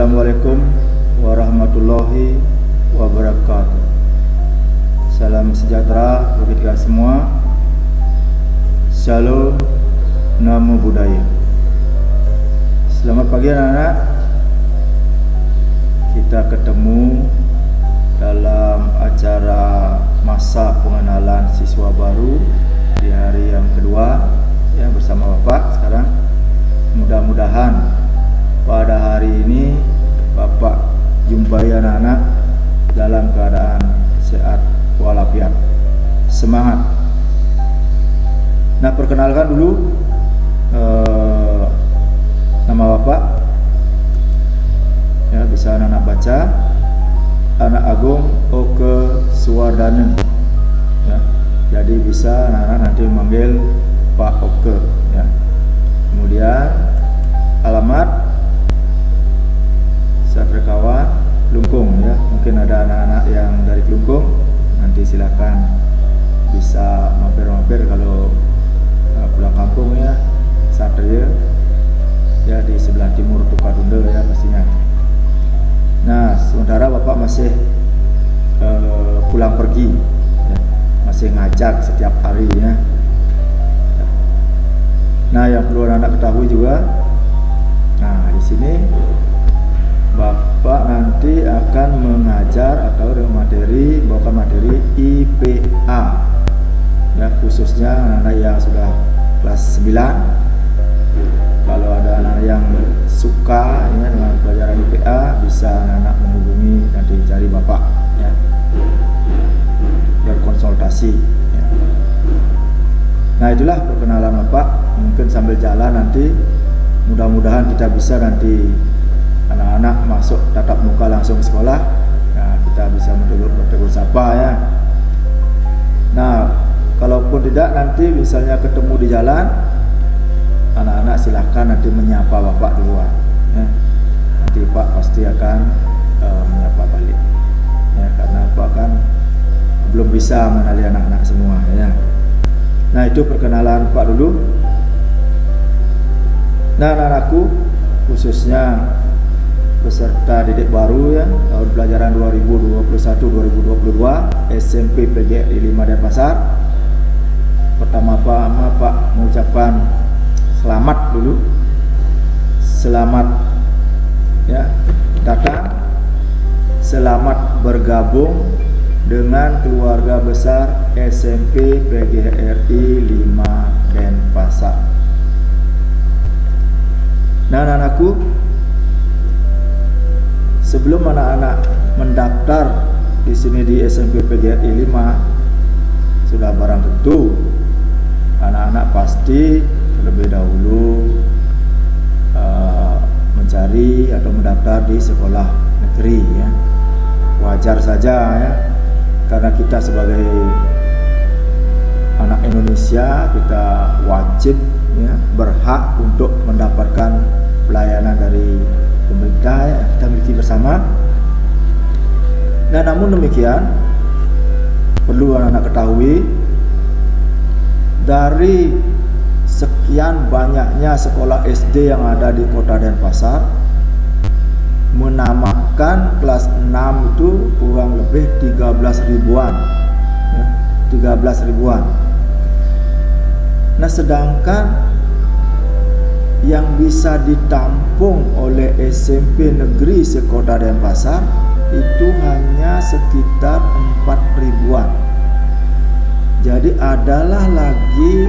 Assalamualaikum warahmatullahi wabarakatuh. Salam sejahtera bagi kita semua. Shalom, namo buddhaya. Selamat pagi anak-anak. Kita ketemu dalam acara masa pengenalan siswa baru di hari yang kedua ya, bersama Bapak sekarang. Mudah-mudahan pada hari ini Bapak jumpai anak-anak dalam keadaan sehat walafiat, semangat. Nah, perkenalkan dulu nama Bapak ya, bisa anak-anak baca. Anak Agung Oke Suwardana ya. Jadi bisa anak-anak nanti memanggil Pak Oke ya. Kemudian alamat Satrekawan Klungkung ya. Mungkin ada anak-anak yang dari Klungkung, nanti silakan bisa mampir-mampir kalau pulang kampung ya. Satria ya, di sebelah timur Tukadunda ya pastinya. Nah, sementara Bapak masih pulang pergi ya, masih ngajak setiap hari ya. Nah, yang perlu anak ketahui juga, nah di sini Bapak nanti akan mengajar atau dengan bawakan materi IPA ya, khususnya anak-anak yang sudah kelas 9. Kalau ada anak yang suka ya, dengan pelajaran IPA, bisa anak-anak menghubungi, nanti cari Bapak ya, berkonsultasi ya. Nah, itulah perkenalan Bapak. Mungkin sambil jalan nanti mudah-mudahan kita bisa nanti anak-anak masuk tatap muka langsung ke sekolah ya, kita bisa bertegur sapa ya. Nah, kalaupun tidak, nanti misalnya ketemu di jalan, anak-anak silahkan nanti menyapa Bapak duluan ya. Nanti Pak pasti akan menyapa balik ya, karena Pak kan belum bisa mengenali anak-anak semua ya. Nah, itu perkenalan Pak dulu. Nah, anak-anakku khususnya peserta didik baru ya, tahun pelajaran 2021-2022 SMP PGRI 5 Denpasar. Pertama-tama Pak mengucapkan selamat dulu. Selamat ya datang. Selamat bergabung dengan keluarga besar SMP PGRI 5 Denpasar. Nah, anak-anakku, sebelum anak-anak mendaftar di sini di SMP PGRI 5, sudah barang tentu anak-anak pasti terlebih dahulu mencari atau mendaftar di sekolah negeri ya. Wajar saja ya, karena kita sebagai anak Indonesia, kita wajib ya, berhak untuk mendapatkan pelayanan dari pemerintah ya, kita miliki bersama. Nah, namun demikian perlu anak-anak ketahui, dari sekian banyaknya sekolah SD yang ada di Kota Denpasar, menamakan kelas 6 itu kurang lebih 13 ribuan ya, 13 ribuan. Nah, sedangkan yang bisa ditampung oleh SMP negeri sekota Denpasar itu hanya sekitar 4 ribuan. Jadi adalah lagi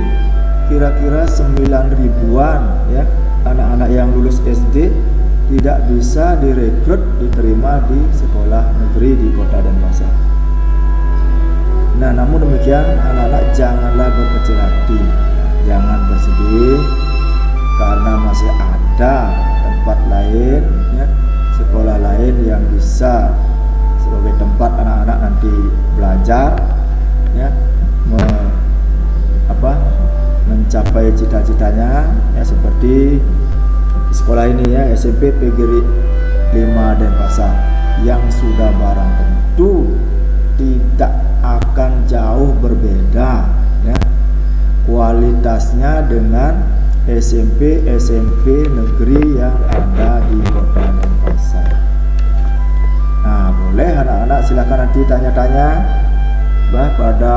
kira-kira 9 ribuan ya, anak-anak yang lulus SD tidak bisa direkrut diterima di sekolah negeri di Kota Denpasar. Nah, namun demikian anak-anak janganlah berkecil hati, jangan bersedih, karena masih ada tempat lain ya, sekolah lain yang bisa sebagai tempat anak-anak nanti belajar ya, mencapai cita-citanya ya, seperti di sekolah ini ya, SMP PGRI 5 Denpasar, yang sudah barang tentu tidak akan jauh berbeda ya kualitasnya dengan SMP negeri yang ada di Kota Denpasar. boleh anak-anak silakan nanti tanya-tanya pada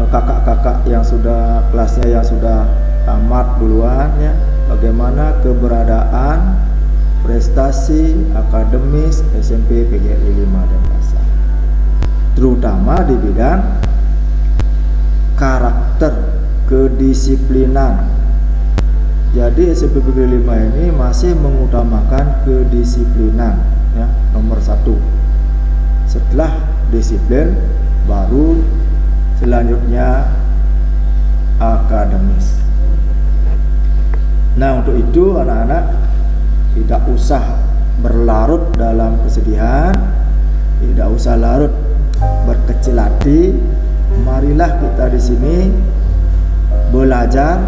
kakak-kakak yang sudah kelasnya yang sudah tamat duluan ya, bagaimana keberadaan prestasi akademis SMP PGRI 5 Denpasar, terutama di bidang karakter, kedisiplinan. Jadi SMP PGRI 5 ini masih mengutamakan kedisiplinan ya, nomor 1. Setelah disiplin baru selanjutnya akademis. Nah, untuk itu anak-anak tidak usah berlarut dalam kesedihan, tidak usah larut berkecil hati. Marilah kita di sini belajar.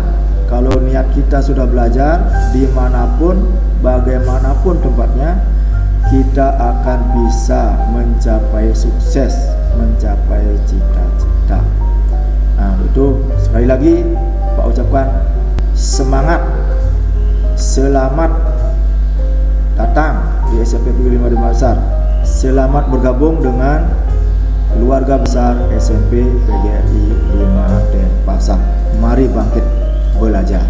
Kalau niat kita sudah belajar, dimanapun, bagaimanapun tempatnya, kita akan bisa mencapai sukses, mencapai cita-cita. Nah, itu sekali lagi Pak ucapkan semangat, selamat datang di SMP PGRI 5 Denpasar. Selamat bergabung dengan keluarga besar SMP PGRI 5 Denpasar. Mari bangkit belajar.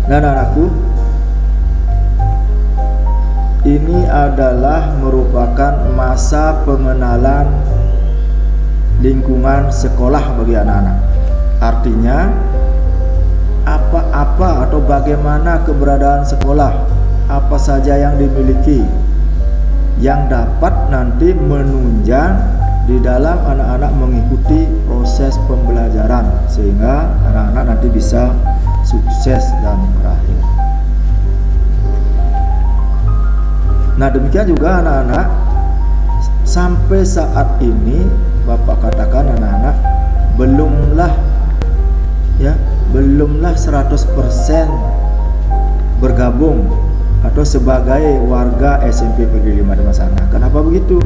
Nah, anakku, ini adalah merupakan masa pengenalan lingkungan sekolah bagi anak-anak. Artinya apa-apa atau bagaimana keberadaan sekolah, apa saja yang dimiliki, yang dapat nanti menunjang di dalam anak-anak mengikuti proses pembelajaran, sehingga anak-anak nanti bisa sukses dan berakhir. Nah, demikian juga anak-anak, sampai saat ini Bapak katakan anak-anak belumlah 100% bergabung atau sebagai warga SMP PGRI 5 Denpasar. Kenapa begitu?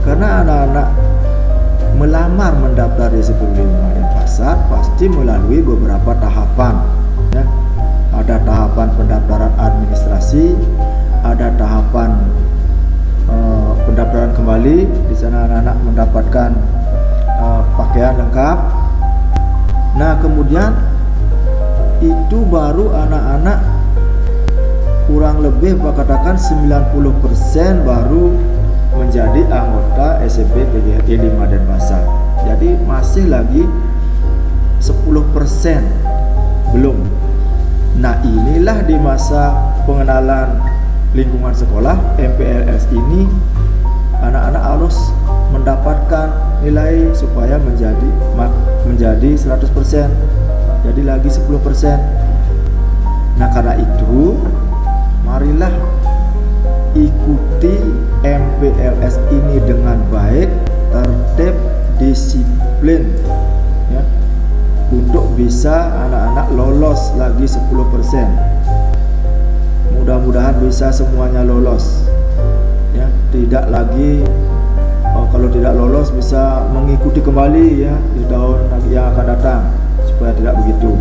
Karena anak-anak melamar mendaftar di SMP PGRI 5 Denpasar pasti melalui beberapa tahapan ya. Ada tahapan pendaftaran administrasi, ada tahapan pendaftaran kembali. Di sana anak-anak mendapatkan pakaian lengkap. Nah, kemudian itu baru anak-anak kurang lebih katakan 90% baru menjadi anggota SMP PGRI 5 Denpasar. Jadi masih lagi 10% belum. Nah, inilah di masa pengenalan lingkungan sekolah MPLS ini anak-anak harus mendapatkan nilai supaya menjadi 100%. Jadi lagi 10%. Nah, karena itu marilah ikuti MPLS ini dengan baik, tertib, disiplin ya, untuk bisa anak-anak lolos lagi 10%. Mudah-mudahan bisa semuanya lolos ya, tidak lagi kalau tidak lolos bisa mengikuti kembali ya di tahun yang akan datang, supaya tidak begitu.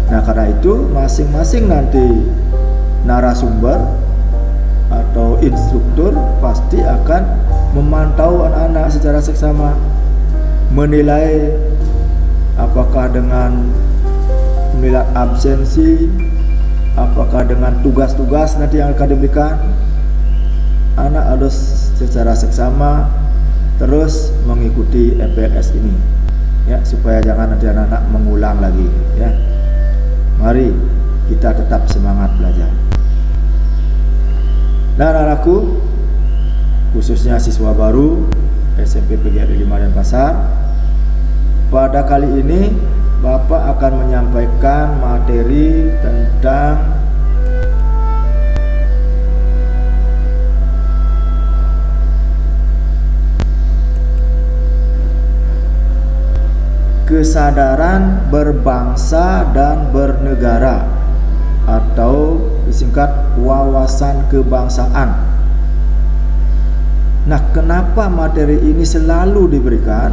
Nah, karena itu masing-masing nanti narasumber atau instruktur pasti akan memantau anak-anak secara seksama, menilai apakah dengan nilai absensi, apakah dengan tugas-tugas nanti yang akan diberikan. Anak harus secara seksama terus mengikuti MPLS ini ya, supaya jangan nanti anak-anak mengulang lagi ya. Mari kita tetap semangat belajar. Nah, anak-anakku, khususnya siswa baru SMP PGRI 5 Denpasar, pada kali ini Bapak akan menyampaikan materi tentang kesadaran berbangsa dan bernegara, atau disingkat wawasan kebangsaan. Nah, kenapa materi ini selalu diberikan?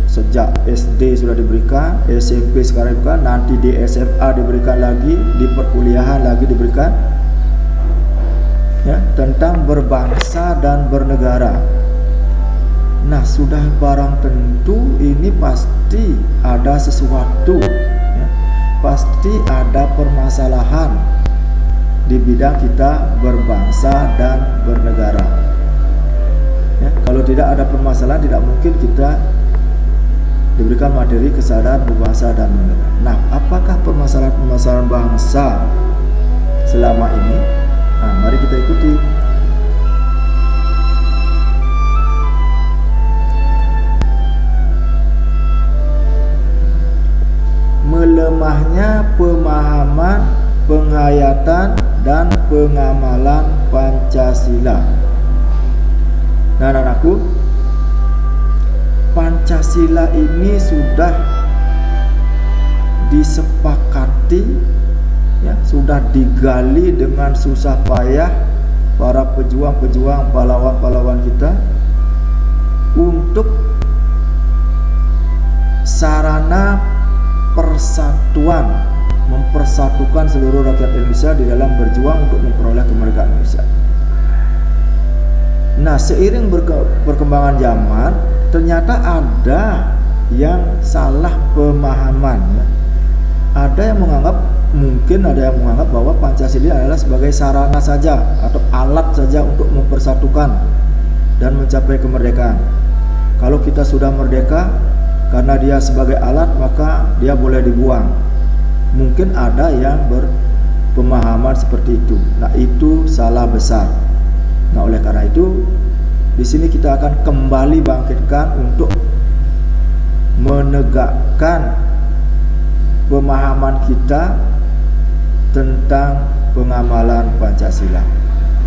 Sejak SD sudah diberikan, SMP sekarang diberikan, nanti di SMA diberikan lagi, di perkuliahan lagi diberikan. ya, tentang berbangsa dan bernegara. Nah, sudah barang tentu ini pasti ada sesuatu, ya, pasti ada permasalahan di bidang kita berbangsa dan bernegara. Ya, kalau tidak ada permasalahan, tidak mungkin kita diberikan materi kesadaran berbangsa dan bernegara. Nah, apakah permasalahan-permasalahan bangsa selama ini? Nah, mari kita ikuti. Melemahnya pemahaman, penghayatan, dan pengamalan Pancasila. Nah, anak-anakku, Pancasila ini sudah disepakati, ya, sudah digali dengan susah payah para pejuang-pejuang, pahlawan-pahlawan kita untuk sarana persatuan, mempersatukan seluruh rakyat Indonesia di dalam berjuang untuk memperoleh kemerdekaan Indonesia. Nah, seiring perkembangan zaman, ternyata ada yang salah pemahaman, ya. Ada yang menganggap, mungkin ada yang menganggap bahwa Pancasila adalah sebagai sarana saja atau alat saja untuk mempersatukan dan mencapai kemerdekaan. Kalau kita sudah merdeka, karena dia sebagai alat, maka dia boleh dibuang. Mungkin ada yang berpemahaman seperti itu. Nah, itu salah besar. Nah, oleh karena itu, di sini kita akan kembali bangkitkan untuk menegakkan pemahaman kita tentang pengamalan Pancasila.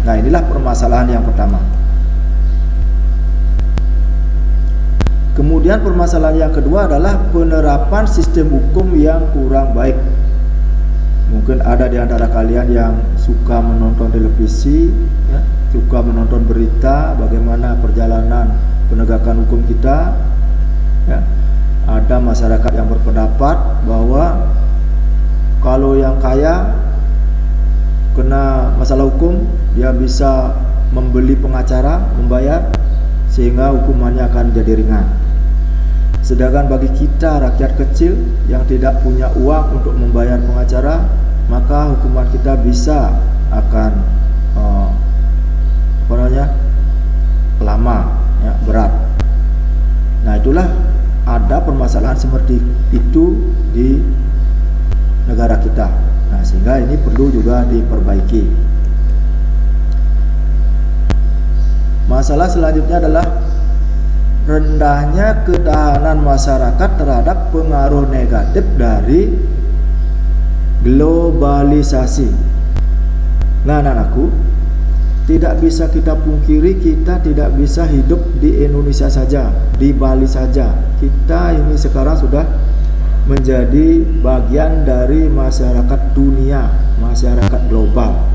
Nah, inilah permasalahan yang pertama. Kemudian permasalahan yang kedua adalah penerapan sistem hukum yang kurang baik. Mungkin ada di antara kalian yang suka menonton televisi, ya, suka menonton berita bagaimana perjalanan penegakan hukum kita, ya. Ada masyarakat yang berpendapat bahwa kalau yang kaya kena masalah hukum, dia bisa membeli pengacara, membayar, sehingga hukumannya akan jadi ringan. Sedangkan bagi kita rakyat kecil yang tidak punya uang untuk membayar pengacara, maka hukuman kita bisa akan lama, ya, berat. Nah, itulah ada permasalahan seperti itu di negara kita. Nah, sehingga ini perlu juga diperbaiki. Masalah selanjutnya adalah rendahnya ketahanan masyarakat terhadap pengaruh negatif dari globalisasi. Nah, anak-anakku, tidak bisa kita pungkiri, kita tidak bisa hidup di Indonesia saja, di Bali saja. Kita ini sekarang sudah menjadi bagian dari masyarakat dunia, masyarakat global.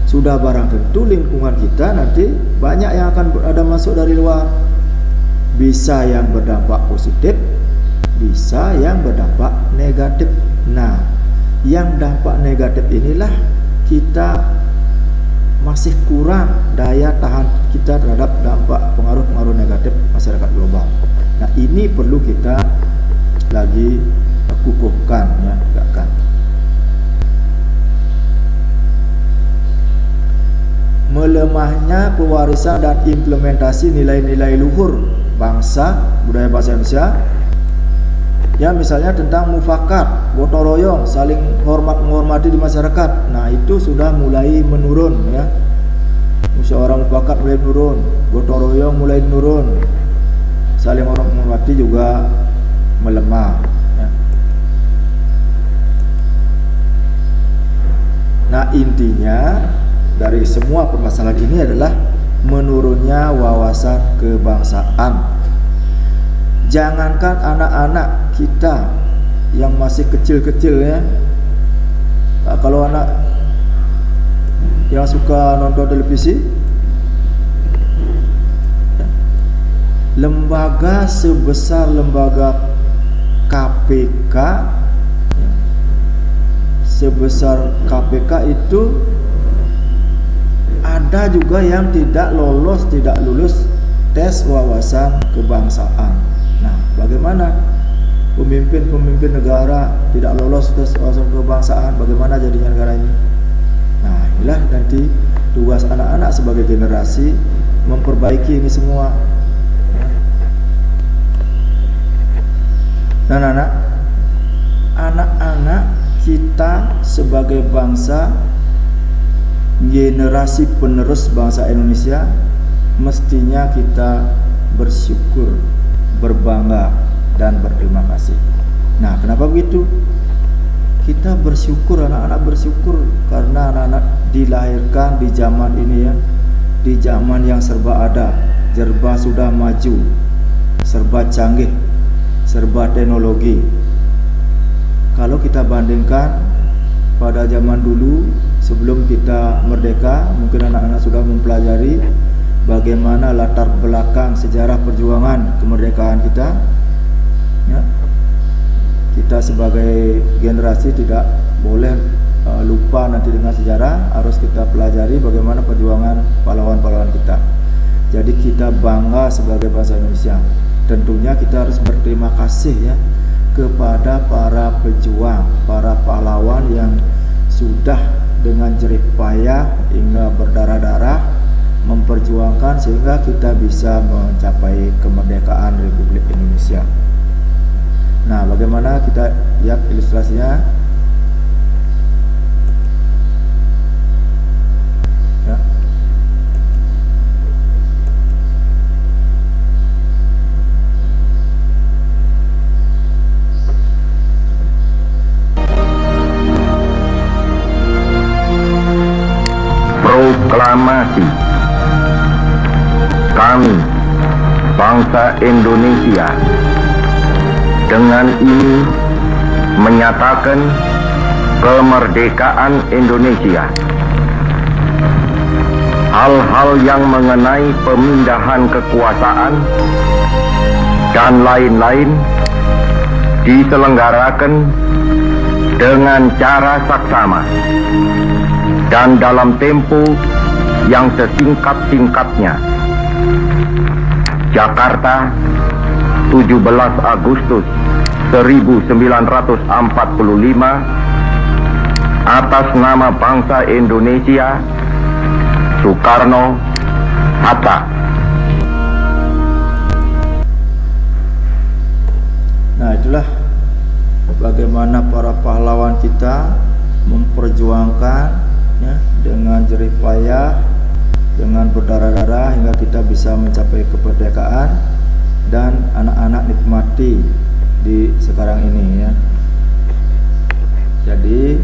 Sudah barang tentu lingkungan kita nanti banyak yang akan ada masuk dari luar. Bisa yang berdampak positif, bisa yang berdampak negatif. Nah, yang dampak negatif inilah kita masih kurang daya tahan kita terhadap dampak pengaruh-pengaruh negatif masyarakat global. Nah, ini perlu kita lagi kukuhkan, ya, tegakkan. Melemahnya pewarisan dan implementasi nilai-nilai luhur bangsa, budaya bangsa Indonesia, ya, misalnya tentang mufakat, gotong royong, saling menghormati di masyarakat. Nah, itu sudah mulai menurun, ya. Musyawarah mufakat mulai menurun, gotong royong mulai menurun, saling menghormati juga melemah, ya. Nah, intinya dari semua permasalahan ini adalah menurunnya wawasan kebangsaan. Jangankan anak-anak kita yang masih kecil-kecil, ya. Nah, kalau anak yang suka nonton televisi, lembaga sebesar lembaga KPK, sebesar KPK itu ada juga yang tidak lulus tes wawasan kebangsaan. Nah, bagaimana pemimpin negara tidak lolos tes wawasan kebangsaan? Bagaimana jadinya negara ini? Nah, inilah nanti tugas anak-anak sebagai generasi memperbaiki ini semua. Nah, anak-anak kita sebagai bangsa, generasi penerus bangsa Indonesia, mestinya kita bersyukur, berbangga, dan berterima kasih. Nah, kenapa begitu? Kita bersyukur, anak-anak bersyukur karena anak-anak dilahirkan di zaman ini ya, di zaman yang serba ada, serba sudah maju, serba canggih, serba teknologi. Kalau kita bandingkan pada zaman dulu sebelum kita merdeka, mungkin anak-anak sudah mempelajari bagaimana latar belakang sejarah perjuangan kemerdekaan kita. Ya. Kita sebagai generasi tidak boleh lupa nanti dengan sejarah, harus kita pelajari bagaimana perjuangan pahlawan-pahlawan kita. Jadi kita bangga sebagai bangsa Indonesia. Tentunya kita harus berterima kasih ya kepada para pejuang, para pahlawan yang sudah dengan jerih payah hingga berdarah-darah memperjuangkan sehingga kita bisa mencapai kemerdekaan Republik Indonesia. Nah, bagaimana kita lihat ilustrasinya? Ya. Proklamasi. Kami, bangsa Indonesia, dengan ini menyatakan kemerdekaan Indonesia. Hal-hal yang mengenai pemindahan kekuasaan dan lain-lain diselenggarakan dengan cara saksama dan dalam tempo yang sesingkat-singkatnya. Jakarta, 17 Agustus 1945, atas nama bangsa Indonesia, Soekarno Hatta. Nah, itulah bagaimana para pahlawan kita memperjuangkan ya, dengan jerih payah, dengan berdarah-darah hingga kita bisa mencapai kemerdekaan dan anak-anak nikmati di sekarang ini ya. Jadi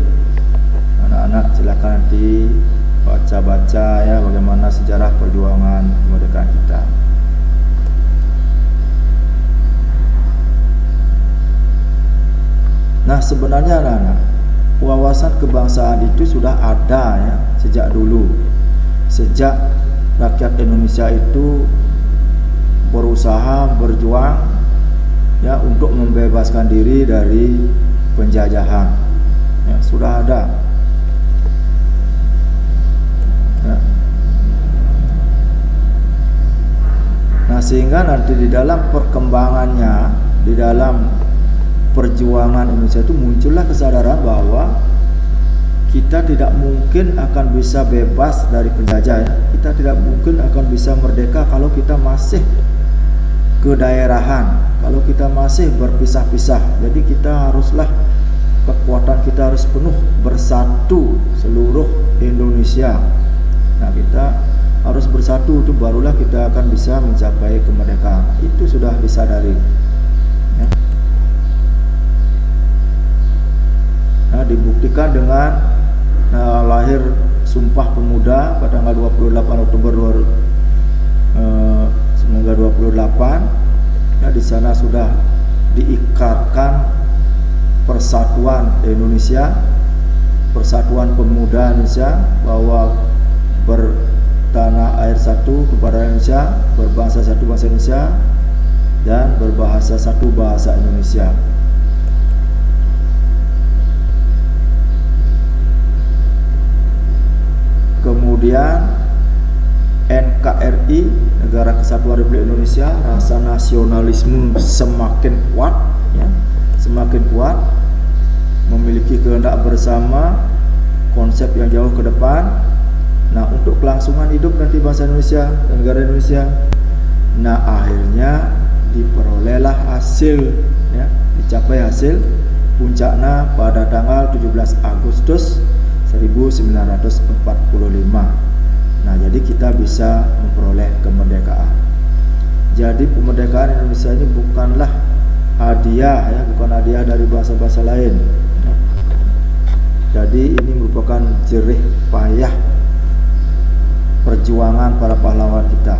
anak-anak silakan nanti baca-baca ya bagaimana sejarah perjuangan kemerdekaan kita. Nah, sebenarnya anak-anak, wawasan kebangsaan itu sudah ada ya sejak dulu. Sejak rakyat Indonesia itu berusaha berjuang ya untuk membebaskan diri dari penjajahan. Ya, sudah ada. Ya. Nah, sehingga nanti di dalam perkembangannya, di dalam perjuangan Indonesia itu muncullah kesadaran bahwa kita tidak mungkin akan bisa bebas dari penjajah ya. Kita tidak mungkin akan bisa merdeka kalau kita masih kedaerahan, kalau kita masih berpisah-pisah. Jadi kita haruslah, kekuatan kita harus penuh bersatu seluruh Indonesia. Nah, kita harus bersatu, itu barulah kita akan bisa mencapai kemerdekaan. Itu sudah disadari ya. Nah, dibuktikan dengan lahir Sumpah Pemuda pada tanggal 28 Oktober 1928. Ya, di sana sudah diikrarkan persatuan Indonesia, persatuan pemuda Indonesia, bahwa bertanah air satu kepada Indonesia, berbangsa satu bangsa Indonesia, dan berbahasa satu bahasa Indonesia. Kemudian NKRI, Negara Kesatuan Republik Indonesia, rasa nasionalisme semakin kuat, ya, semakin kuat, memiliki kehendak bersama, konsep yang jauh ke depan. Nah, untuk kelangsungan hidup nanti bangsa Indonesia dan negara Indonesia. Nah, akhirnya diperolehlah hasil, ya, dicapai hasil puncaknya pada tanggal 17 Agustus 1945. Nah, jadi kita bisa memperoleh kemerdekaan. Jadi kemerdekaan Indonesia ini bukanlah hadiah, ya, bukan hadiah dari bangsa-bangsa lain. Jadi ini merupakan jerih payah perjuangan para pahlawan kita.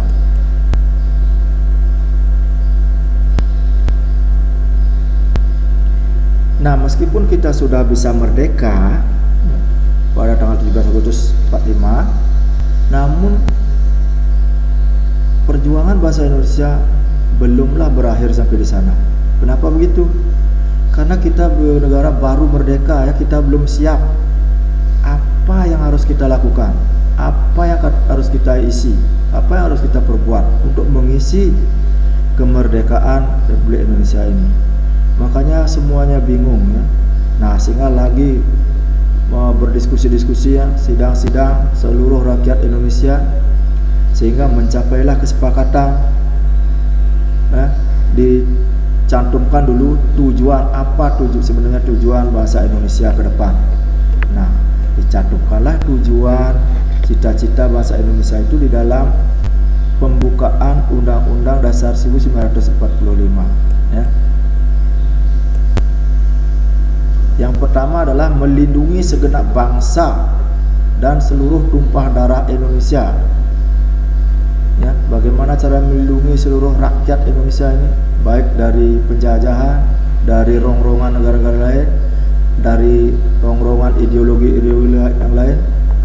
Nah, meskipun kita sudah bisa merdeka pada tanggal 17 Agustus 45, namun perjuangan bangsa Indonesia belumlah berakhir sampai di sana. Kenapa begitu? Karena kita negara baru merdeka, ya, kita belum siap. Apa yang harus kita lakukan? Apa yang harus kita isi? Apa yang harus kita perbuat untuk mengisi kemerdekaan Republik Indonesia ini? Makanya semuanya bingung, ya. Nah, sehingga lagi berdiskusi-diskusi, ya, sidang-sidang seluruh rakyat Indonesia, sehingga mencapailah kesepakatan, ya, dicantumkan dulu tujuan apa, sebenarnya tujuan bahasa Indonesia ke depan. Nah, dicantumkanlah tujuan cita-cita bahasa Indonesia itu di dalam pembukaan Undang-Undang Dasar 1945, ya. Yang pertama adalah melindungi segenap bangsa dan seluruh tumpah darah Indonesia. Ya, bagaimana cara melindungi seluruh rakyat Indonesia ini, baik dari penjajahan, dari rongrongan negara-negara lain, dari rongrongan ideologi yang lain.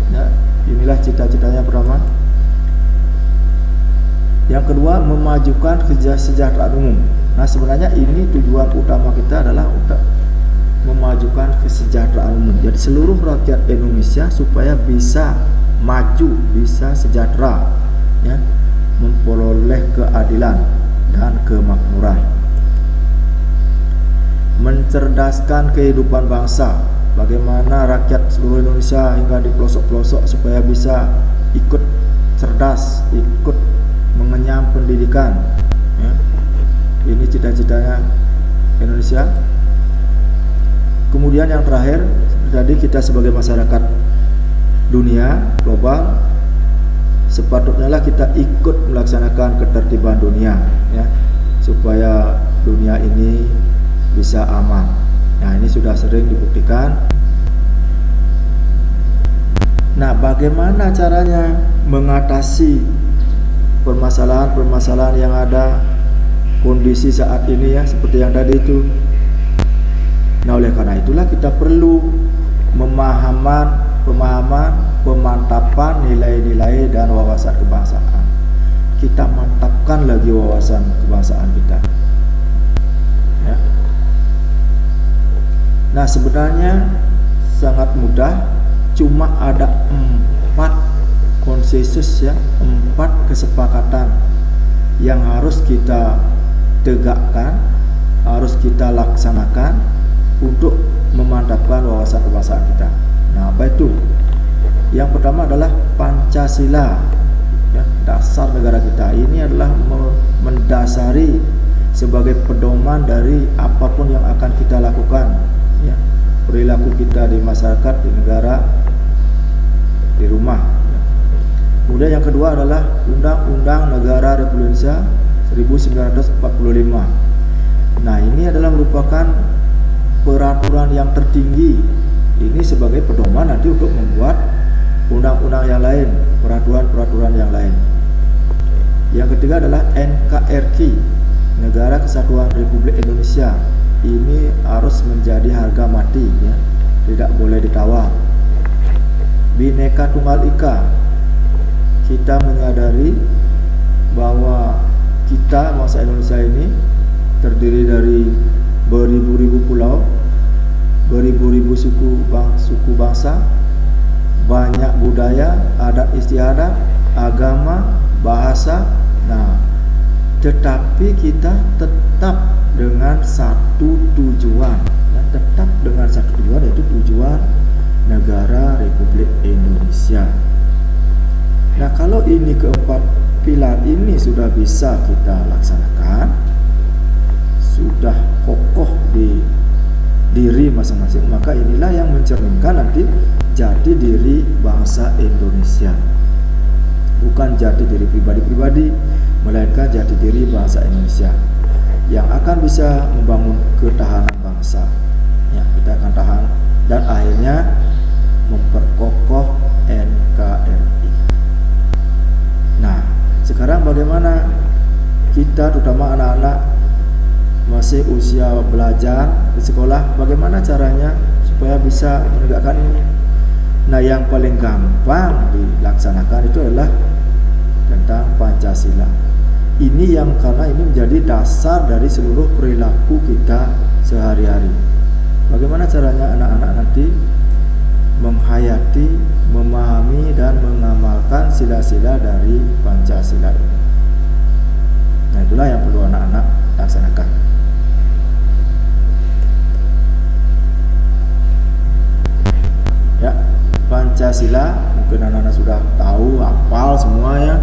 Ya, inilah cita-citanya pertama. Yang kedua, memajukan kesejahteraan umum. Nah, sebenarnya ini tujuan utama kita adalah untuk memajukan kesejahteraan umum. Jadi seluruh rakyat Indonesia supaya bisa maju, bisa sejahtera, ya, memperoleh keadilan dan kemakmuran. Mencerdaskan kehidupan bangsa. Bagaimana rakyat seluruh Indonesia hingga di pelosok-pelosok supaya bisa ikut cerdas, ikut mengenyam pendidikan, ya. Ini cita-citanya Indonesia. Kemudian yang terakhir, jadi kita sebagai masyarakat dunia global sepatutnya lah kita ikut melaksanakan ketertiban dunia, ya, supaya dunia ini bisa aman. Nah, ini sudah sering dibuktikan. Nah, bagaimana caranya mengatasi permasalahan-permasalahan yang ada, kondisi saat ini, ya, seperti yang tadi itu. Nah, oleh karena itulah kita perlu pemahaman, pemantapan nilai-nilai dan wawasan kebangsaan. Kita mantapkan lagi wawasan kebangsaan kita, ya. Nah, sebenarnya sangat mudah, cuma ada 4 konsensus, ya, 4 kesepakatan yang harus kita tegakkan, harus kita laksanakan untuk memantapkan wawasan kebangsaan kita. Nah, apa itu? Yang pertama adalah Pancasila, ya, dasar negara kita. Ini adalah mendasari sebagai pedoman dari apapun yang akan kita lakukan, ya, perilaku kita di masyarakat, di negara, di rumah. Kemudian yang kedua adalah Undang-Undang Negara Republik Indonesia 1945. Nah, ini adalah merupakan peraturan yang tertinggi. Ini sebagai pedoman nanti untuk membuat undang-undang yang lain, peraturan-peraturan yang lain. Yang ketiga adalah NKRI, Negara Kesatuan Republik Indonesia. Ini harus menjadi harga mati, ya, tidak boleh ditawar. Bhinneka Tunggal Ika, kita menyadari bahwa kita, bangsa Indonesia ini terdiri dari beribu-ribu pulau, beribu-ribu suku bangsa, banyak budaya, adat istiadat, agama, bahasa. Nah, tetapi kita tetap dengan satu tujuan, ya, tetap dengan satu tujuan, yaitu tujuan negara Republik Indonesia. Nah, kalau ini keempat pilar ini sudah bisa kita laksanakan, sudah kokoh di diri masing-masing, maka inilah yang mencerminkan nanti jati diri bangsa Indonesia. Bukan jati diri pribadi-pribadi, melainkan jati diri bangsa Indonesia yang akan bisa membangun ketahanan bangsa. Ya, kita akan tahan dan akhirnya memperkokoh NKRI. Nah, sekarang bagaimana kita, terutama anak-anak masih usia belajar di sekolah, bagaimana caranya supaya bisa menegakkan ini? Nah, yang paling gampang dilaksanakan itu adalah tentang Pancasila. Ini yang karena ini menjadi dasar dari seluruh perilaku kita sehari-hari. Bagaimana caranya anak-anak nanti menghayati, memahami dan mengamalkan sila-sila dari Pancasila ini. Nah, itulah yang perlu anak-anak laksanakan. Ya, Pancasila mungkin anak-anak sudah tahu, hafal semua ya.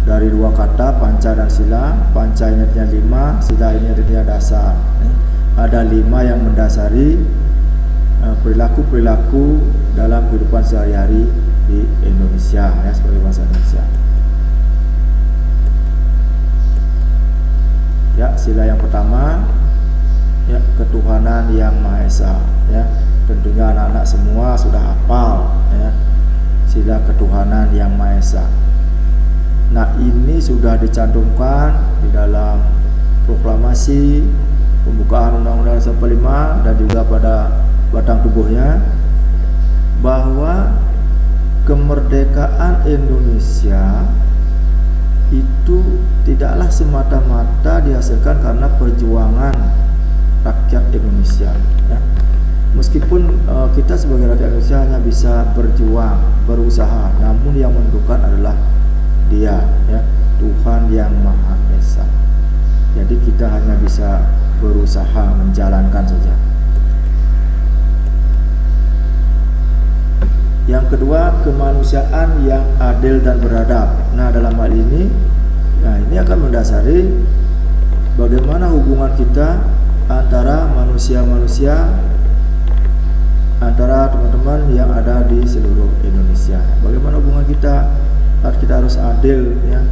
Dari dua kata, panca dan sila. Panca ini artinya 5, sila ini artinya dasar. Ada 5 yang mendasari perilaku-perilaku dalam kehidupan sehari-hari di Indonesia, ya, sebagai bangsa Indonesia. Ya, sila yang pertama, ya, ketuhanan yang Maha Esa. Ya, tentunya anak-anak semua sudah hafal, ya, sila ketuhanan yang Maha Esa. Nah, ini sudah dicantumkan di dalam proklamasi pembukaan Undang-Undang 45 dan juga pada batang tubuhnya, bahwa kemerdekaan Indonesia itu tidaklah semata-mata dihasilkan karena perjuangan rakyat Indonesia, ya. Meskipun kita sebagai rakyat Indonesia hanya bisa berjuang, berusaha, namun yang menentukan adalah Dia, ya, Tuhan yang Maha Esa. Jadi kita hanya bisa berusaha menjalankan saja. Yang kedua, kemanusiaan yang adil dan beradab. Nah, dalam hal ini, nah, ini akan mendasari bagaimana hubungan kita antara manusia-manusia, antara teman-teman yang ada di seluruh Indonesia. Bagaimana hubungan kita harus adil, ya,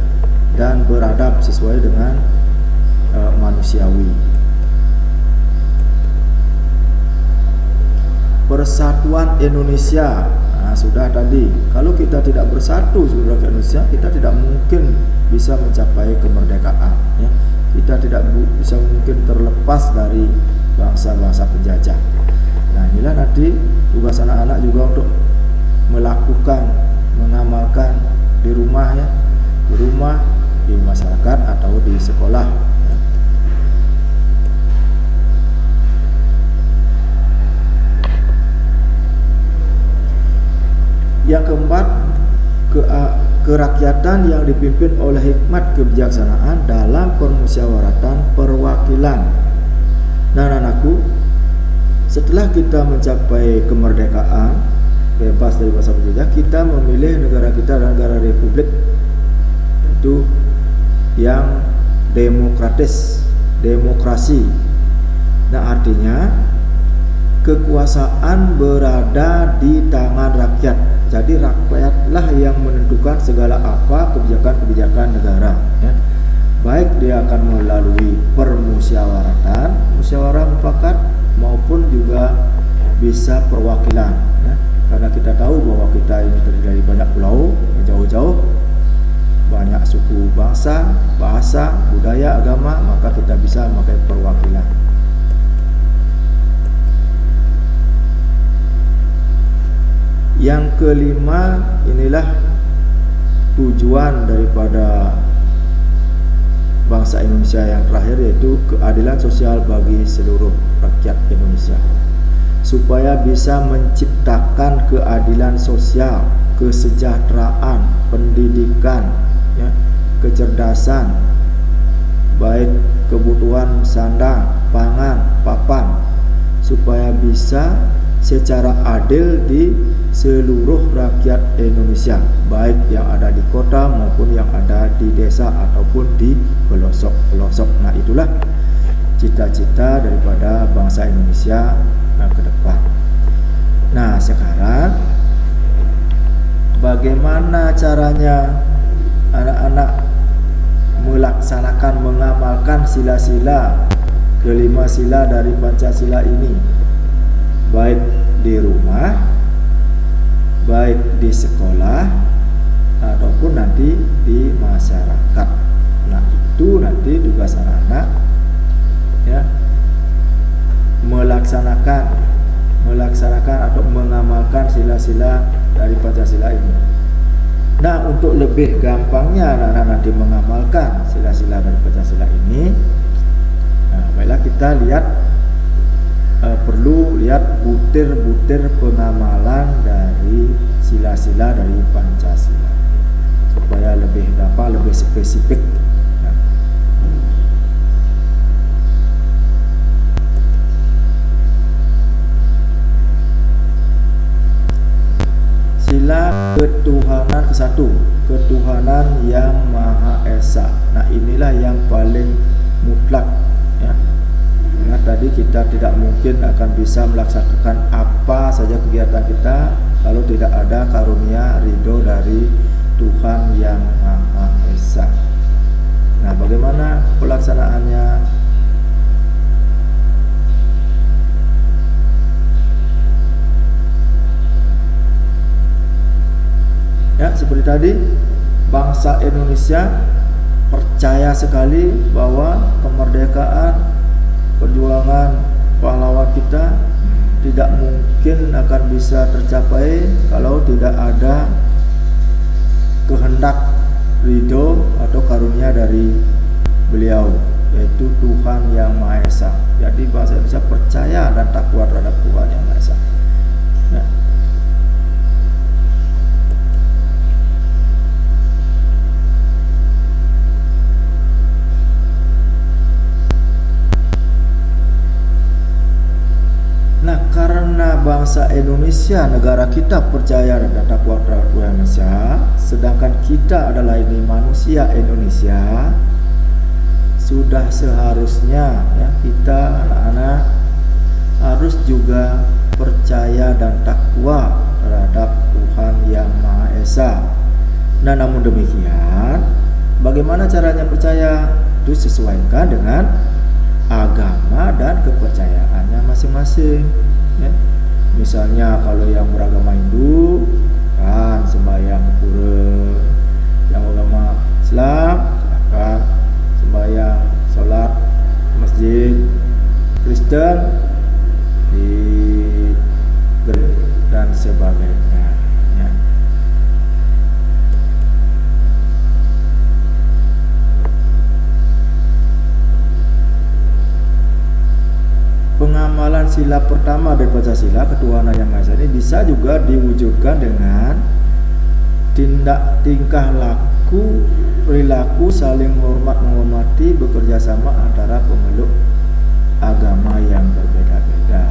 dan beradab sesuai dengan manusiawi. Persatuan Indonesia. Nah, sudah tadi, kalau kita tidak bersatu seluruh rakyat Indonesia, kita tidak mungkin bisa mencapai kemerdekaan, ya. Kita tidak bisa mungkin terlepas dari bangsa-bangsa penjajah. Nah, inilah nanti tugas anak-anak juga untuk melakukan, mengamalkan di rumah, ya, di rumah, di masyarakat atau di sekolah, ya. Yang keempat, kerakyatan yang dipimpin oleh hikmat kebijaksanaan dalam permusyawaratan perwakilan. Nah, anakku, setelah kita mencapai kemerdekaan, bebas dari bangsa penjajah, kita memilih negara kita adalah negara republik, yaitu yang demokratis, demokrasi. Nah, artinya kekuasaan berada di tangan rakyat. Jadi rakyatlah yang menentukan segala apa kebijakan-kebijakan negara, ya. Baik dia akan melalui permusyawaratan, musyawarah mufakat, maupun juga bisa perwakilan, ya. Karena kita tahu bahwa kita ini terdiri dari banyak pulau, jauh-jauh, banyak suku bangsa, bahasa, budaya, agama, maka kita bisa memakai perwakilan. Yang kelima, inilah tujuan daripada bangsa Indonesia yang terakhir, yaitu keadilan sosial bagi seluruh rakyat Indonesia. Supaya bisa menciptakan keadilan sosial kesejahteraan, pendidikan, ya, kecerdasan, baik kebutuhan sandang, pangan, papan, supaya bisa secara adil di seluruh rakyat Indonesia, baik yang ada di kota maupun yang ada di desa ataupun di pelosok-pelosok. Nah, itulah cita-cita daripada bangsa Indonesia ke depan. Nah, sekarang bagaimana caranya anak-anak melaksanakan, mengamalkan sila-sila, kelima sila dari Pancasila ini, baik di rumah, baik di sekolah, ataupun nanti di masyarakat. Nah, itu nanti tugas anak-anak, ya, melaksanakan atau mengamalkan sila-sila dari Pancasila ini. Nah, untuk lebih gampangnya anak-anak nanti mengamalkan sila-sila dari Pancasila ini, nah, baiklah kita perlu lihat butir-butir pengamalan dari sila-sila dari Pancasila supaya lebih spesifik. Sila ketuhanan ke-1, ketuhanan yang Maha Esa. Nah, inilah yang paling mutlak, ya. Ingat tadi kita tidak mungkin akan bisa melaksanakan apa saja kegiatan kita kalau tidak ada karunia ridho dari Tuhan yang Maha Esa. Nah, bagaimana pelaksanaannya? Ya, seperti tadi, bangsa Indonesia percaya sekali bahwa kemerdekaan, perjuangan pahlawan kita tidak mungkin akan bisa tercapai kalau tidak ada kehendak ridho atau karunia dari beliau, yaitu Tuhan yang Maha Esa. Jadi bangsa Indonesia percaya dan takwa terhadap Tuhan yang Maha Esa. Nah, karena bangsa Indonesia, negara kita percaya dan takwa terhadap Tuhan Indonesia, sedangkan kita adalah ini manusia Indonesia, sudah seharusnya, ya, kita anak-anak harus juga percaya dan takwa terhadap Tuhan yang Maha Esa. Nah, namun demikian, bagaimana caranya percaya? Itu sesuaikan dengan agama dan kepercayaannya masing-masing, ya. Misalnya kalau yang beragama Hindu kan sembahyang pura, yang agama Islam silakan sembahyang sholat masjid, Kristen di dan sebagainya, ya. Pengamalan sila pertama dari Pancasila, ketuhanan yang Maha Esa, ini bisa juga diwujudkan dengan tingkah laku, perilaku saling menghormati, bekerja sama antara pemeluk agama yang berbeda-beda.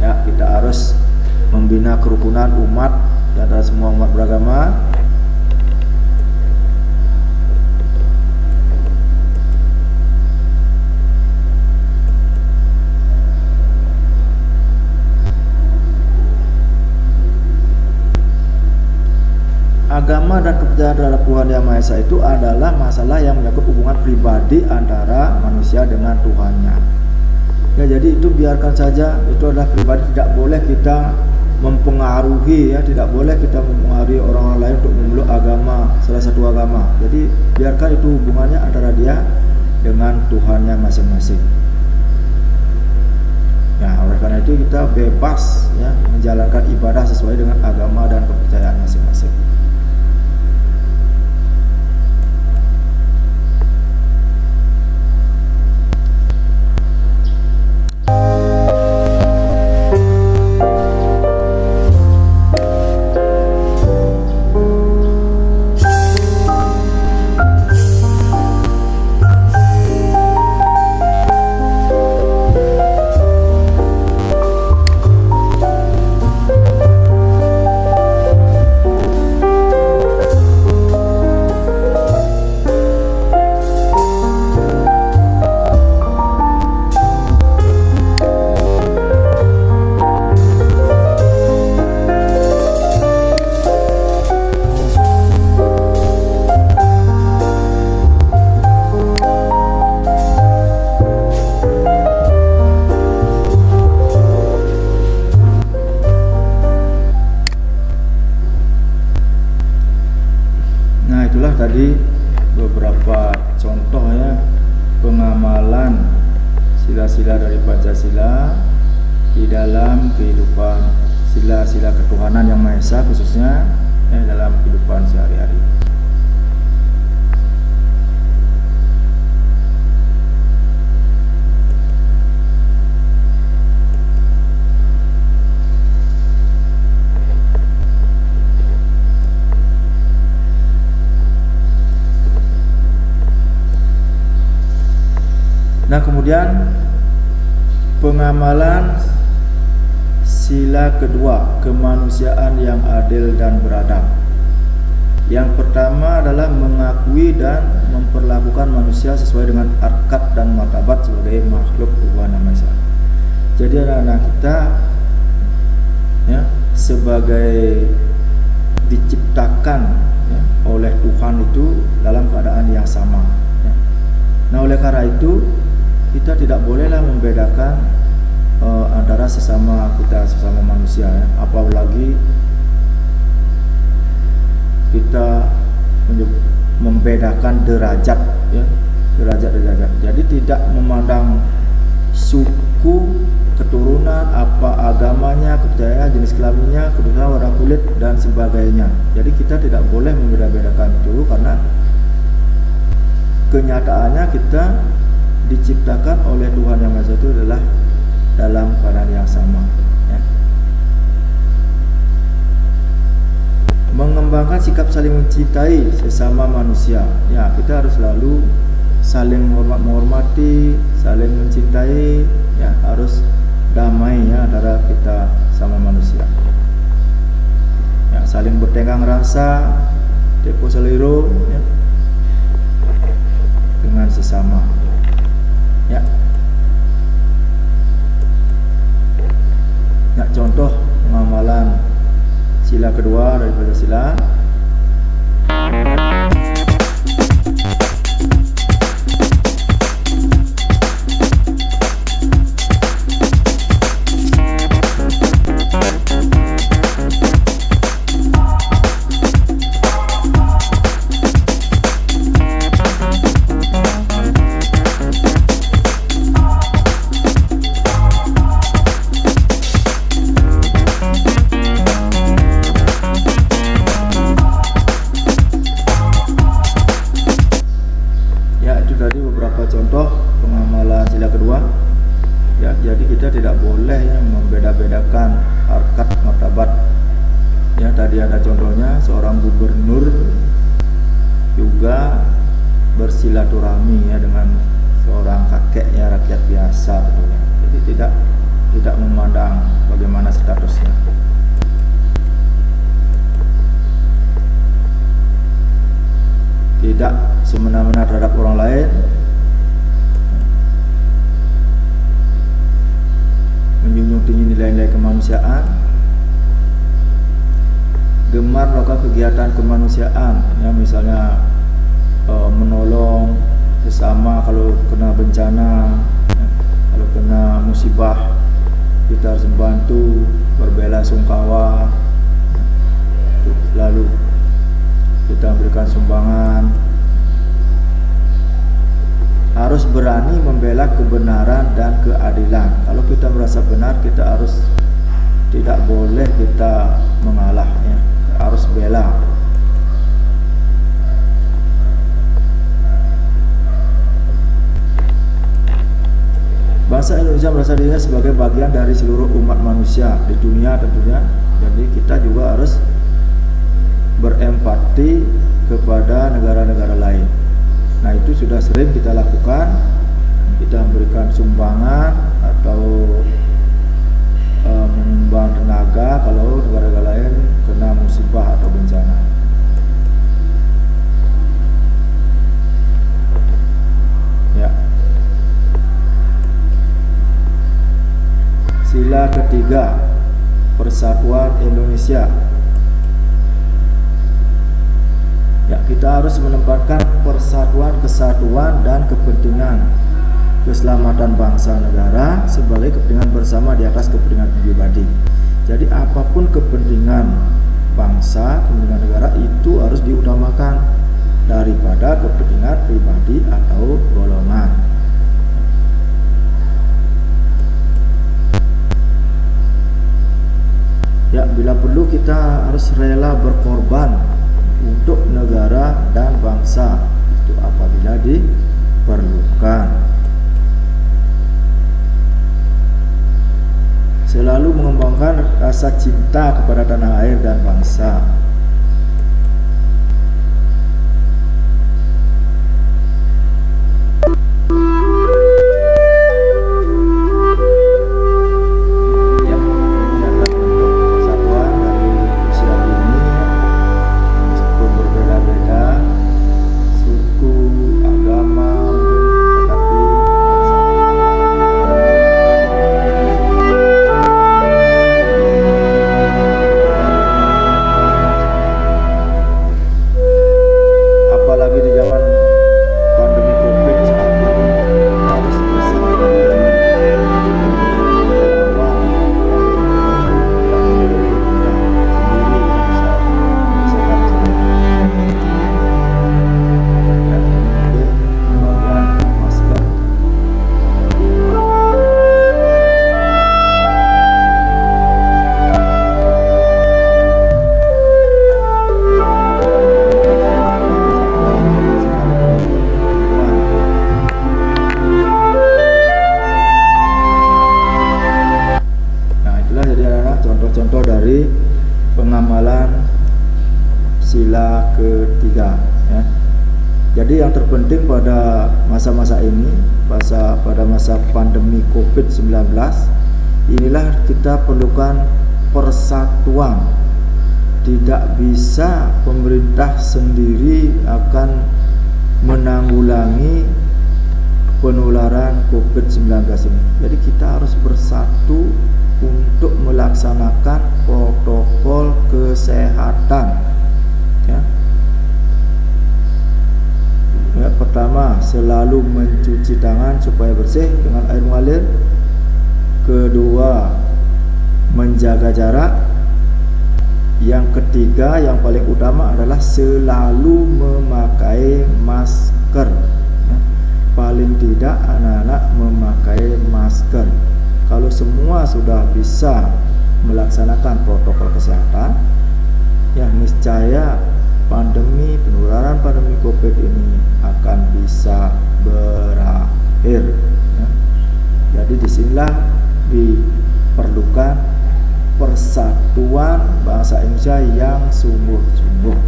Ya, kita harus membina kerukunan umat di antara semua umat beragama. Agama dan kepercayaan terhadap Tuhan yang Maha Esa itu adalah masalah yang menyangkut hubungan pribadi antara manusia dengan Tuhannya. Ya, jadi itu biarkan saja, itu adalah pribadi, tidak boleh kita mempengaruhi, ya, tidak boleh kita mempengaruhi orang-orang lain untuk memeluk agama, salah satu agama. Jadi biarkan itu hubungannya antara dia dengan Tuhannya masing-masing. Nah, oleh karena itu kita bebas, ya, menjalankan ibadah sesuai dengan agama dan kepercayaan masing-masing. beberapa contoh ya pengamalan sila-sila dari Pancasila di dalam kehidupan sila-sila ketuhanan yang Maha Esa, khususnya dalam kehidupan sehari-hari. Nah, kemudian pengamalan sila kedua, kemanusiaan yang adil dan beradab. Yang pertama adalah mengakui dan memperlakukan manusia sesuai dengan harkat dan martabat sebagai makhluk Tuhan Yang Maha Esa. Jadi anak-anak kita ya, sebagai diciptakan ya, oleh Tuhan itu dalam keadaan yang sama ya. Nah, oleh karena itu kita tidak bolehlah membedakan antara sesama manusia ya. Apalagi kita membedakan derajat ya, derajat. Jadi tidak memandang suku, keturunan, apa agamanya, kepercayaan, jenis kelaminnya, kedudukan, warna kulit dan sebagainya. Jadi kita tidak boleh membeda-bedakan itu, karena kenyataannya kita diciptakan oleh Tuhan Yang Maha Esa itu adalah dalam keadaan yang sama ya. Mengembangkan sikap saling mencintai sesama manusia ya, kita harus selalu saling menghormati, saling mencintai ya, harus damai ya antara kita sama manusia ya, saling bertenggang rasa, depo seliro ya, dengan sesama ya. Ya, contoh pengamalan sila kedua dari Pancasila. Contoh pengamalan sila kedua ya, jadi kita tidak boleh ya membeda-bedakan harkat martabat ya. Tadi ada contohnya seorang gubernur juga bersilaturahmi ya dengan seorang kakek ya, rakyat biasa tentunya. Jadi tidak memandang bagaimana statusnya. Tidak semena-mena terhadap orang lain, menjunjung tinggi nilai-nilai kemanusiaan, gemar melakukan kegiatan kemanusiaan ya, misalnya menolong sesama kalau kena bencana ya, kalau kena musibah kita harus membantu, berbela sungkawa ya, lalu kita berikan sumbangan, harus berani membela kebenaran dan keadilan. Kalau kita merasa benar, kita harus tidak boleh kita mengalah ya, harus bela. Bangsa Indonesia merasa dirinya sebagai bagian dari seluruh umat manusia di dunia tentunya. Jadi kita juga harus berempati kepada negara-negara lain. Nah, itu sudah sering kita lakukan. Kita memberikan sumbangan atau menyumbang tenaga kalau negara-negara lain kena musibah atau bencana. Ya. Sila ketiga, Persatuan Indonesia. Ya, kita harus menempatkan persatuan, kesatuan dan kepentingan keselamatan bangsa negara sebagai kepentingan bersama di atas kepentingan pribadi. Jadi apapun kepentingan bangsa, kepentingan negara itu harus diutamakan daripada kepentingan pribadi atau golongan. Ya, bila perlu kita harus rela berkorban untuk negara dan bangsa, itu apabila diperlukan. Selalu mengembangkan rasa cinta kepada tanah air dan bangsa. Contoh dari pengamalan sila ketiga, ya. Jadi yang terpenting pada masa-masa ini, pada masa pandemi COVID-19, inilah kita perlukan persatuan. Tidak bisa pemerintah sendiri akan menanggulangi penularan COVID-19 ini. Jadi kita harus bersatu untuk melaksanakan protokol kesehatan, ya. Pertama, selalu mencuci tangan supaya bersih dengan air mengalir. Kedua, menjaga jarak. Yang ketiga, yang paling utama adalah selalu memakai masker, ya. Paling tidak anak-anak memakai masker. Kalau semua sudah bisa melaksanakan protokol kesehatan, ya niscaya penularan pandemi COVID ini akan bisa berakhir, ya. Jadi disinilah diperlukan persatuan bangsa Indonesia yang sungguh-sungguh.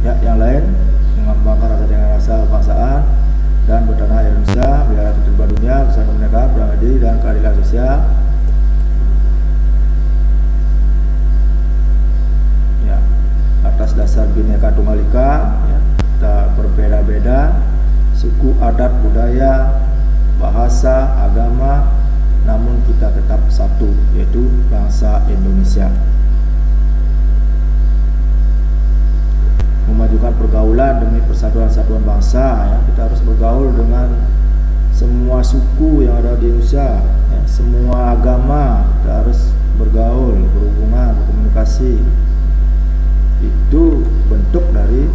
Ya, yang lain mengembangkan rasa dengan rasa kebangsaan dan bertanah air Indonesia, biar tertiba dunia, bersama menegakkan peradaban dan keadilan sosial. Ya, atas dasar Bhinneka Tunggal Ika, ya, kita berbeda-beda suku, adat, budaya, bahasa, agama, namun kita tetap satu, yaitu bangsa Indonesia. Memajukan pergaulan demi persatuan bangsa, ya. Kita harus bergaul dengan semua suku yang ada di Indonesia, ya. Semua agama kita harus bergaul, berhubungan, berkomunikasi. Itu bentuk dari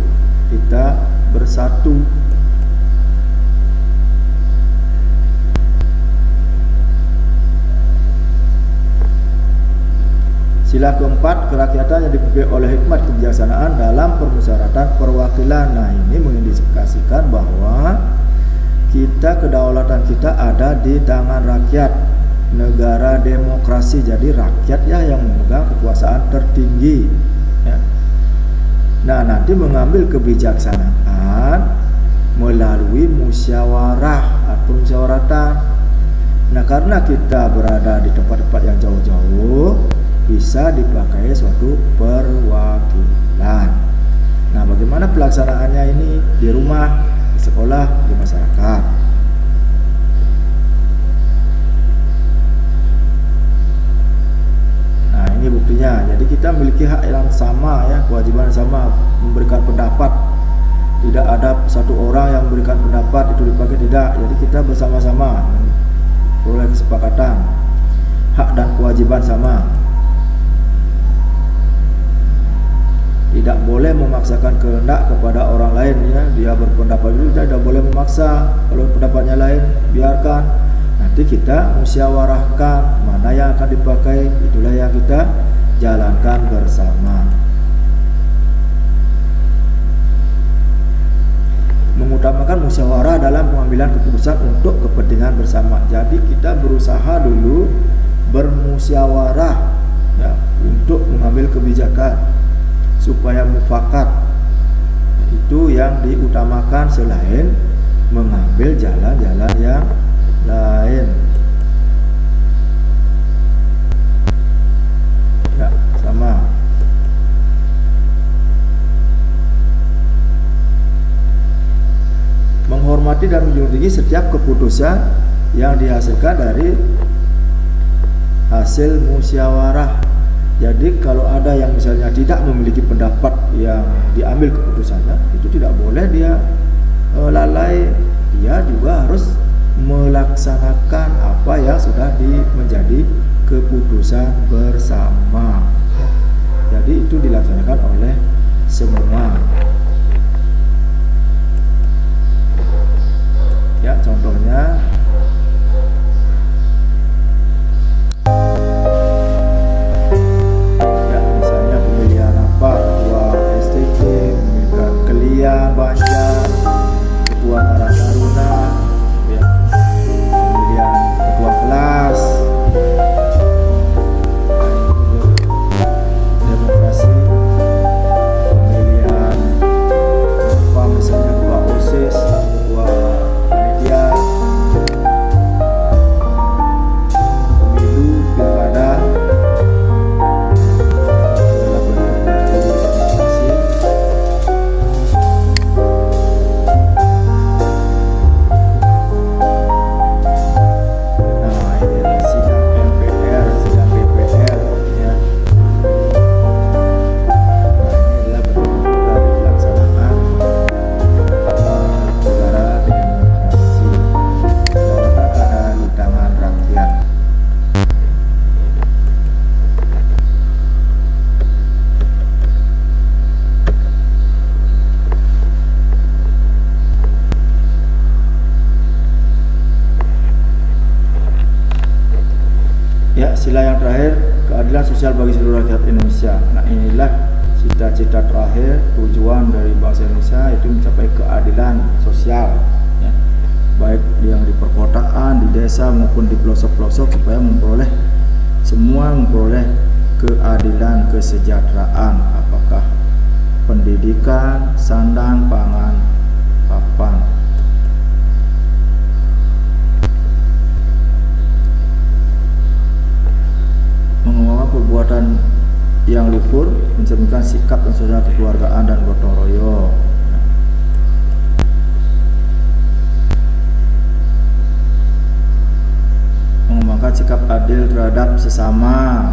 kita bersatu. Sila keempat, kerakyatan yang dipimpin oleh hikmat kebijaksanaan dalam permusyawaratan perwakilan. Nah, ini mengindikasikan bahwa kedaulatan kita ada di tangan rakyat. Negara demokrasi, jadi rakyat ya yang memegang kekuasaan tertinggi, ya. Nah, nanti mengambil kebijaksanaan melalui musyawarah atau musyawaratan. Nah, karena kita berada di tempat-tempat yang jauh-jauh, bisa dipakai suatu perwakilan. Nah, bagaimana pelaksanaannya ini? Di rumah, di sekolah, di masyarakat. Nah, ini buktinya. Jadi kita memiliki hak yang sama, ya, kewajiban yang sama, memberikan pendapat. Tidak ada satu orang yang memberikan pendapat itu dipakai, tidak. Jadi kita bersama-sama memperoleh kesepakatan, hak dan kewajiban sama. tidak boleh memaksakan kehendak kepada orang lain ya. Dia berpendapat dulu, kita tidak boleh memaksa. Kalau pendapatnya lain, biarkan. Nanti kita musyawarahkan mana yang akan dipakai, itulah yang kita jalankan bersama. Mengutamakan musyawarah dalam pengambilan keputusan untuk kepentingan bersama. Jadi kita berusaha dulu bermusyawarah ya, untuk mengambil kebijakan supaya mufakat. Itu yang diutamakan selain mengambil jalan-jalan yang lain. Ya, sama. Menghormati dan menjunjung tinggi setiap keputusan yang dihasilkan dari hasil musyawarah. Jadi kalau ada yang misalnya tidak memiliki pendapat yang diambil keputusannya, itu tidak boleh dia lalai. Dia juga harus melaksanakan apa yang sudah menjadi keputusan bersama. Jadi itu dilaksanakan oleh semua. Ya, contohnya ya misalnya pemilihan apa, ketua STT, pemilihan Kelia, Banjar, ketua Karang Taruna, ya, pemilihan ketua kelas, demokrasi, pemilihan apa misalnya ketua OSIS, ketua panitia, pemilu, pilkada, adalah bentuk dari demokrasi. Nah, ini adalah sidang MPR, sidang DPR ya. Nah, ini adalah bentuk dari pelaksanaan negara demokrasi. Letak ada di tangan rakyat. Ya, sila yang terakhir, keadilan sosial bagi seluruh rakyat Indonesia. Nah, inilah cita-cita terakhir, tujuan dari bangsa Indonesia, itu mencapai keadilan sosial ya. Baik yang di perkotaan, di desa maupun di pelosok-pelosok, supaya semua memperoleh keadilan, kesejahteraan, apakah pendidikan, sandang, pangan, papan. Menguatkan perbuatan yang luhur, mencerminkan sikap dan sosial kekeluargaan dan gotong royong. Mengembangkan sikap adil terhadap sesama.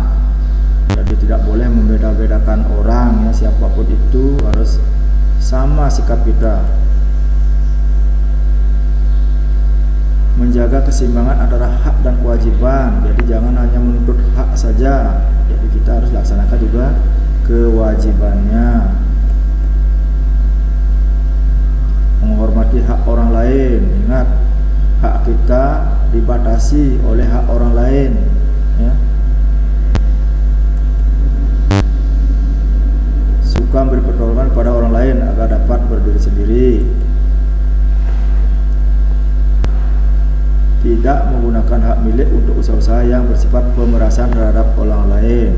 Jadi tidak boleh membeda-bedakan orang ya, siapapun itu harus sama sikap kita. Menjaga keseimbangan antara hak dan kewajiban. Jadi jangan hanya menuntut hak saja. Jadi kita harus laksanakan juga kewajibannya. Menghormati hak orang lain. Ingat, hak kita dibatasi oleh hak orang lain ya. Suka memberi pertolongan kepada orang lain agar dapat berdiri sendiri. Tidak menggunakan hak milik untuk usaha-usaha yang bersifat pemerasan terhadap orang lain.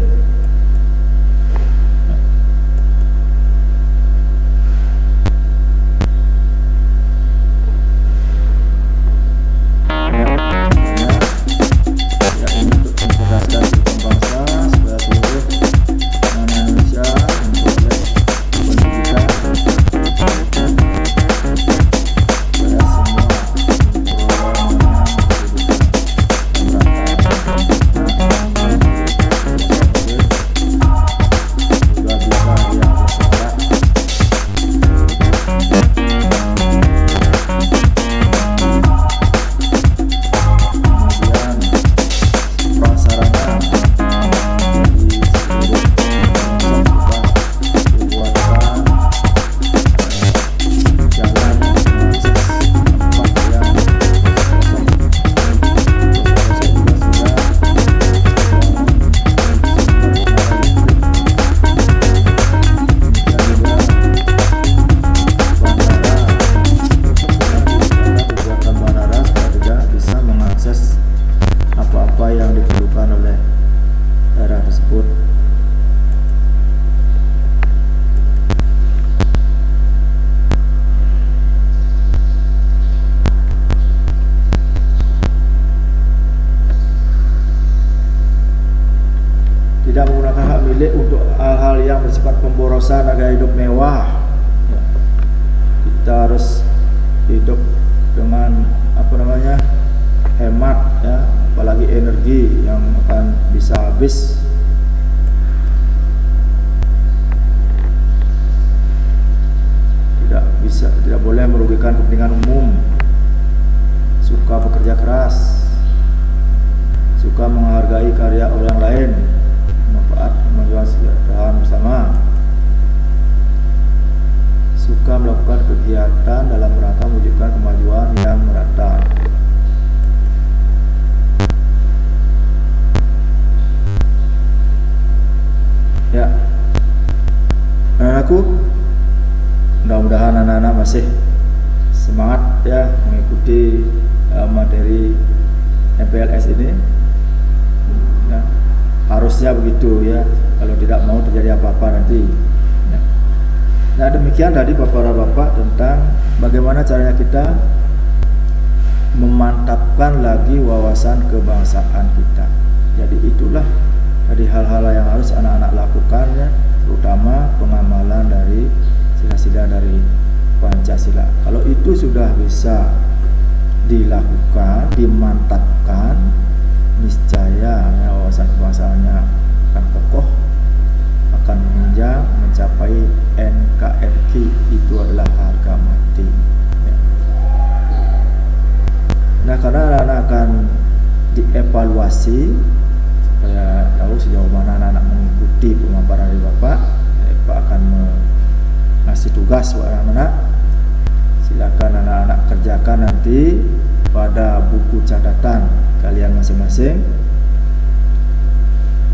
usah gaya hidup mewah ya. Kita harus hidup dengan hemat ya, apalagi energi yang akan bisa habis. Tidak boleh merugikan kepentingan umum. Suka bekerja keras, suka menghargai karya orang lain, manfaat kemajuan kesejahteraan bersama, suka melakukan kegiatan dalam rangka mewujudkan kemajuan yang merata. Ya, anak-anakku, mudah-mudahan anak-anak masih semangat ya mengikuti materi MPLS ini ya. Harusnya begitu ya, kalau tidak mau terjadi apa-apa nanti ya. Nah, demikian tadi bapak-bapak tentang bagaimana caranya kita memantapkan lagi wawasan kebangsaan kita. Jadi itulah dari hal-hal yang harus anak-anak lakukan ya, terutama pengamalan dari sila-sila dari Pancasila. Kalau itu sudah bisa dilakukan, dimantapkan, niscaya ya, wawasan kebangsaannya akan kokoh, akan menunjang mencapai NKRI. Itu adalah harga mati ya. Nah, karena anak-anak akan dievaluasi supaya tahu sejauh mana anak-anak mengikuti pemaparan dari Bapak, Bapak akan ngasih tugas buat anak-anak. Silakan anak-anak kerjakan nanti pada buku catatan kalian masing-masing,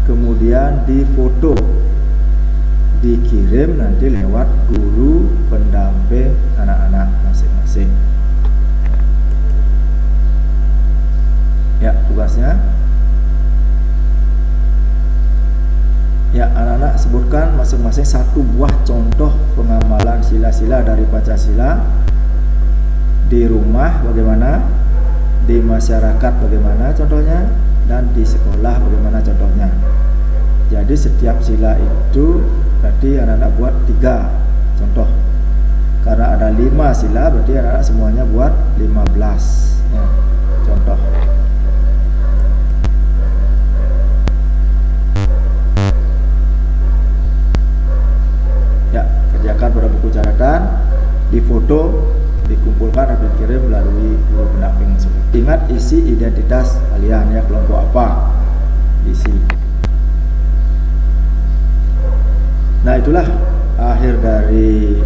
kemudian difoto, dikirim nanti lewat guru pendamping anak-anak masing-masing ya. Tugasnya ya, anak-anak sebutkan masing-masing satu buah contoh pengamalan sila-sila dari Pancasila di rumah bagaimana, di masyarakat bagaimana contohnya, dan di sekolah bagaimana contohnya. Jadi setiap sila itu berarti anak-anak buat 3 contoh. Karena ada 5 sila berarti anak-anak semuanya buat 15 ya, contoh. Ya, kerjakan pada buku catatan, difoto, dikumpulkan dan dikirim melalui guru pendamping. Ingat isi identitas kalian ya, kelompok apa isi. Nah, itulah akhir dari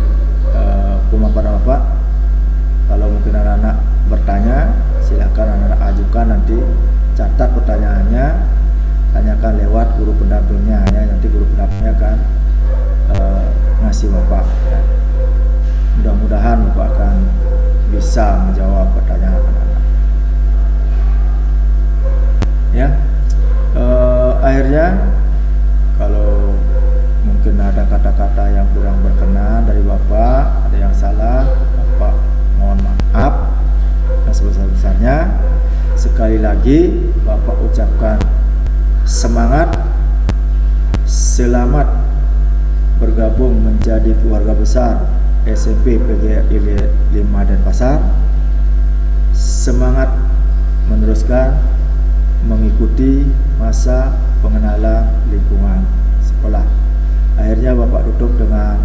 pemaparan Bapak. Kalau mungkin anak-anak bertanya, silakan anak-anak ajukan, nanti catat pertanyaannya, tanyakan lewat guru pendampingnya ya, nanti guru pendampingnya akan ngasih Bapak ya. Mudah-mudahan Bapak akan bisa menjawab pertanyaan anak-anak ya. Akhirnya kalau mungkin ada kata-kata yang kurang berkenan dari Bapak, ada yang salah, Bapak mohon maaf dan sebesar-besarnya. Sekali lagi Bapak ucapkan semangat, selamat bergabung menjadi keluarga besar SMP PGRI 5 Denpasar. Semangat meneruskan mengikuti masa pengenalan lingkungan sekolah. Akhirnya Bapak tutup dengan